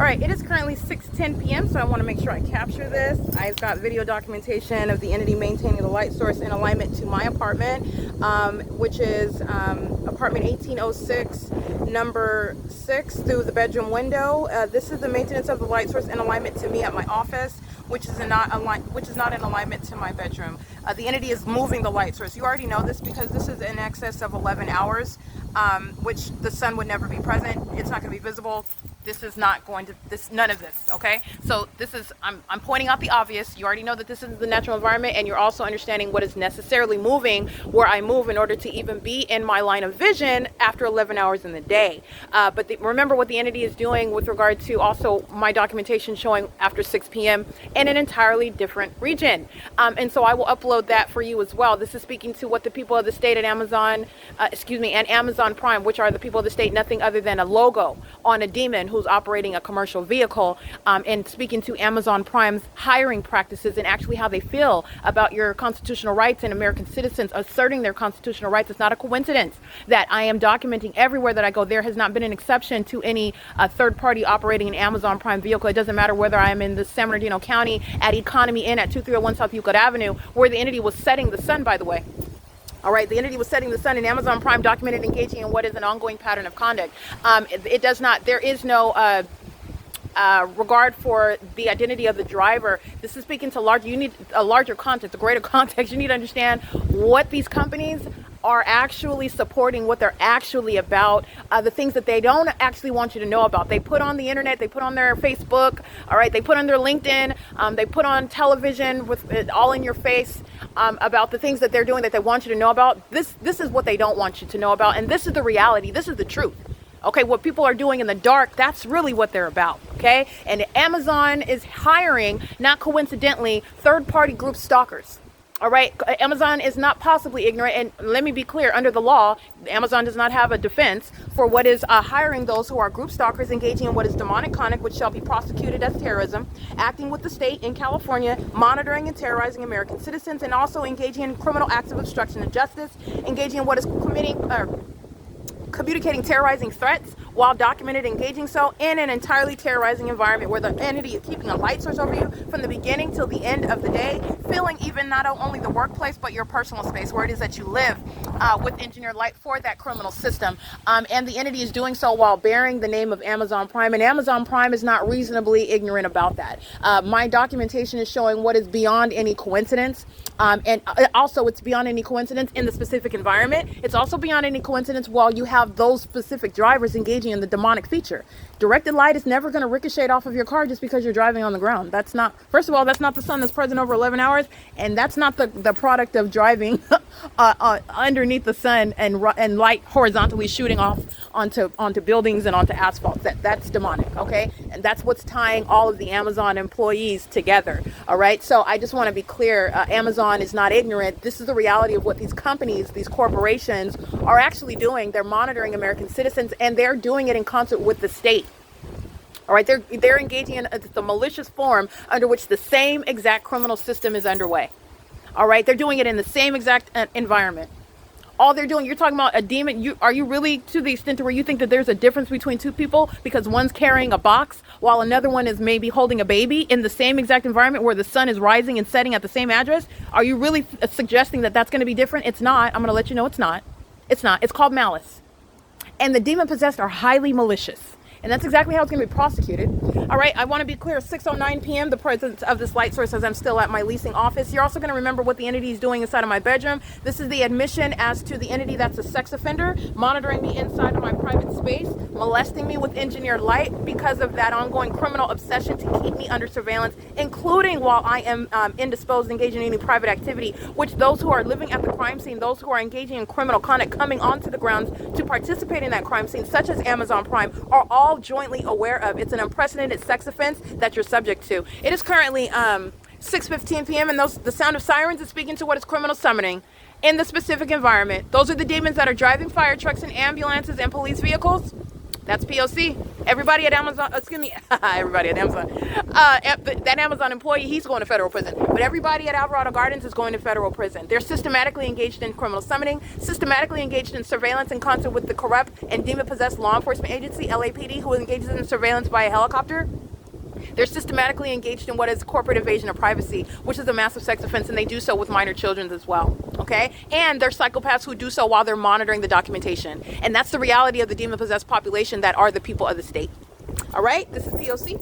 All right, it is currently 6:10 p.m., so I want to make sure I capture this. I've got video documentation of the entity maintaining the light source in alignment to my apartment, which is apartment 1806, number 6, through the bedroom window. This is the maintenance of the light source in alignment to me at my office, which is not in alignment to my bedroom. The entity is moving the light source. You already know this because this is in excess of 11 hours, which the sun would never be present. It's not going to be visible. This is not going to, none of this, okay? So this is, I'm pointing out the obvious. You already know that this is the natural environment, and you're also understanding what is necessarily moving where I move in order to even be in my line of vision after 11 hours in the day. Remember what the entity is doing with regard to also my documentation showing after 6 p.m. in an entirely different region. And so I will upload that for you as well. This is speaking to what the people of the state at Amazon, and Amazon Prime, which are the people of the state, nothing other than a logo on a demon who's operating a commercial vehicle, and speaking to Amazon Prime's hiring practices and actually how they feel about your constitutional rights and American citizens asserting their constitutional rights. It's not a coincidence that I am documenting everywhere that I go. There has not been an exception to any third party operating an Amazon Prime vehicle. It doesn't matter whether I am in the San Bernardino County at Economy Inn at 2301 South Euclid Avenue, where the entity was setting the sun, by the way. All right, the entity was setting the sun, in Amazon Prime documented engaging in what is an ongoing pattern of conduct. It does not, there is no regard for the identity of the driver. This is speaking to you need a larger context, a greater context. You need to understand what these companies are actually supporting, what they're actually about, the things that they don't actually want you to know about. They put on the internet, they put on their Facebook, all right, they put on their LinkedIn, they put on television with it all in your face about the things that they're doing that they want you to know about. This is what they don't want you to know about, and this is the reality. This is the truth. Okay, what people are doing in the dark, that's really what they're about, okay? And Amazon is hiring, not coincidentally, third-party group stalkers. All right, Amazon is not possibly ignorant, and let me be clear, under the law, Amazon does not have a defense for what is hiring those who are group stalkers engaging in what is demonic conduct, which shall be prosecuted as terrorism, acting with the state in California, monitoring and terrorizing American citizens, and also engaging in criminal acts of obstruction of justice, engaging in what is communicating terrorizing threats while documented engaging so in an entirely terrorizing environment where the entity is keeping a light source over you from the beginning till the end of the day, filling even not only the workplace but your personal space where it is that you live with engineered light for that criminal system. And the entity is doing so while bearing the name of Amazon Prime, and Amazon Prime is not reasonably ignorant about that. My documentation is showing what is beyond any coincidence, and also it's beyond any coincidence in the specific environment. It's also beyond any coincidence while you have those specific drivers engaging in the demonic feature. Directed light is never going to ricochet off of your car just because you're driving on the ground. That's not, first of all, that's not the sun that's present over 11 hours, and that's not the product of driving underneath the sun and light horizontally shooting off onto buildings and onto asphalt. That's demonic, okay? And that's what's tying all of the Amazon employees together, all right? So I just want to be clear, Amazon is not ignorant. This is the reality of what these companies, these corporations are actually doing. They're monitoring American citizens, and they're doing it in concert with the state. All right, they're engaging in the malicious form under which the same exact criminal system is underway. All right, they're doing it in the same exact environment. All they're doing, you're talking about a demon. Are you really to the extent to where you think that there's a difference between two people because one's carrying a box while another one is maybe holding a baby in the same exact environment where the sun is rising and setting at the same address? Are you really suggesting that that's going to be different? It's not. I'm going to let you know it's not. It's not. It's called malice. And the demon possessed are highly malicious. And that's exactly how it's going to be prosecuted. All right, I want to be clear, 6:09 p.m., the presence of this light source as I'm still at my leasing office. You're also going to remember what the entity is doing inside of my bedroom. This is the admission as to the entity that's a sex offender, monitoring me inside of my private space, molesting me with engineered light because of that ongoing criminal obsession to keep me under surveillance, including while I am indisposed, engaging in any private activity, which those who are living at the crime scene, those who are engaging in criminal conduct, coming onto the grounds to participate in that crime scene, such as Amazon Prime, are all jointly aware of. It's an unprecedented sex offense that you're subject to. It is currently 6:15 p.m. and the sound of sirens is speaking to what is criminal summoning in the specific environment. Those are the demons that are driving fire trucks and ambulances and police vehicles That's POC. Everybody at Amazon, excuse me, everybody at Amazon, that Amazon employee, he's going to federal prison. But everybody at Alvarado Gardens is going to federal prison. They're systematically engaged in criminal summoning, systematically engaged in surveillance in concert with the corrupt and demon-possessed law enforcement agency, LAPD, who engages in surveillance by a helicopter. They're systematically engaged in what is corporate invasion of privacy, which is a massive sex offense, and they do so with minor children as well, okay? And they're psychopaths who do so while they're monitoring the documentation. And that's the reality of the demon-possessed population that are the people of the state. All right, this is POC.